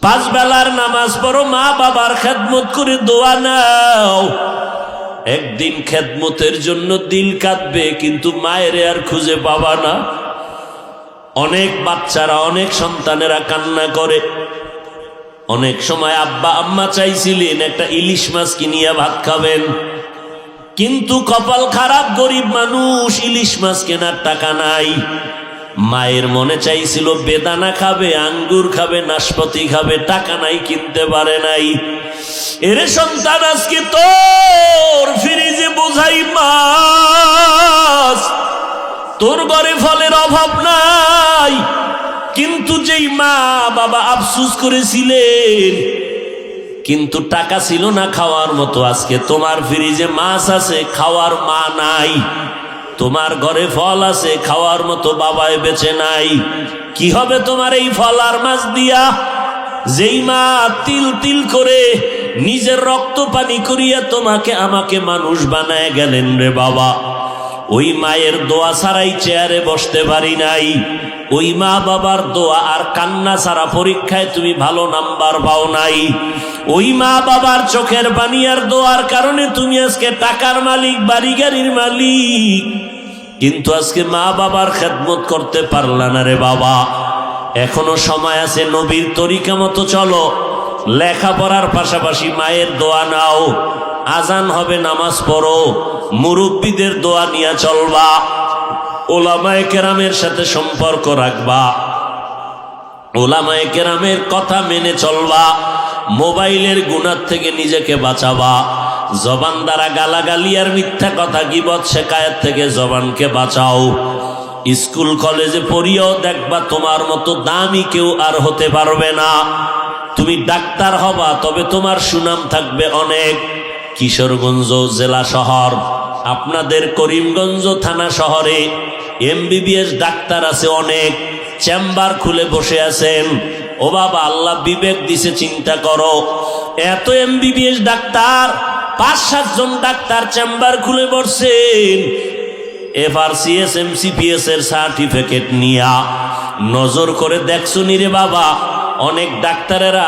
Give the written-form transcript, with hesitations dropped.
পাঁচ বেলার নামাজ পড়ো, মা বাবার খেদমত করে দোয়া নাও। একদিন খেদমতের জন্য দিল কাঁদবে, কিন্তু মায়ের আর খুঁজে পাবা না। অনেক বাচ্চারা, অনেক সন্তানেরা কান্না করে। অনেক সময় আব্বা আম্মা চাইছিলেন একটা ইলিশ মাছ কিনিয়া ভাত খাবেন, কিন্তু কপাল খারাপ, গরিব মানুষ, ইলিশ মাছ কেনার টাকা নাই। মায়ের মনে চাইছিল বেদানা খাবে, আঙ্গুর খাবে, নাশপাতি খাবে, টাকা নাই, কিনতে পারে নাই। এরে সন্তান, আজকে তোর ফ্রিজে বোঝাই মাছ, তোর ঘরে ফলের অভাব নাই, কিন্তু যেই মা বাবা আফসুস করেছিলেন কিন্তু টাকা ছিল না খাওয়ার মতো, আজকে তোমার ফ্রিজে মাছ আছে, খাওয়ার মা নাই। তোমার ঘরে ফল আছে, খাওয়ার মতো বাবাই বেঁচে নাই। কি হবে তোমার এই ফল আর মাছ দিয়া? যেই মা তিল তিল করে নিজের রক্ত পানি করিয়া তোমাকে আমাকে মানুষ বানায় গেলেন রে বাবা, ওই মায়ের দোয়া ছাড়াই চেয়ারে বসতে পারি নাই। ওই মা বাবার দোয়া আর কান্না ছাড়া পরীক্ষায় তুমি ভালো নাম্বার পাও নাই। ওই মা বাবার চোখের পানি আর দোয়ার কারণে তুমি আজকে টাকার মালিক, বাড়ি গাড়ির মালিক, কিন্তু আজকে মা বাবার খেদমত করতে পারলা না রে বাবা। এখনো সময় আছে, নবীর তরিকা মতো চলো, লেখাপড়ার পাশাপাশি মায়ের দোয়া নাও। আজান হবে, নামাজ পড়ো, মুরব্বীদের দোয়া নিয়ে চলবা, ওলামায়ে কেরামের সাথে সম্পর্ক রাখবা, ওলামায়ে কেরামের কথা মেনে চলবা, মোবাইলের গুনাহ থেকে নিজেকে বাঁচাবা, জবান দ্বারা গালাগালি আর মিথ্যা কথা, গীবত শেকায়েত থেকে জবানকে বাঁচাও। স্কুল কলেজে পড়িও দেখবা তোমার মতো দামি কেউ আর হতে পারবে না। তুমি ডাক্তার হবা, তবে তোমার সুনাম থাকবে অনেক। কিশোরগঞ্জ জেলা শহর, আপনাদের করিমগঞ্জ থানা শহরে MBBS ডাক্তার আছে অনেক, চেম্বার খুলে বসে আছেন। ও বাবা, আল্লাহ বিবেক দিছে, চিন্তা করো, এত MBBS ডাক্তার, 5-7 জন ডাক্তার চেম্বার খুলে বসছেন, FRCS MCPS এর সার্টিফিকেট নিয়া। নজর করে দেখছো নি রে বাবা, অনেক ডাক্তারেরা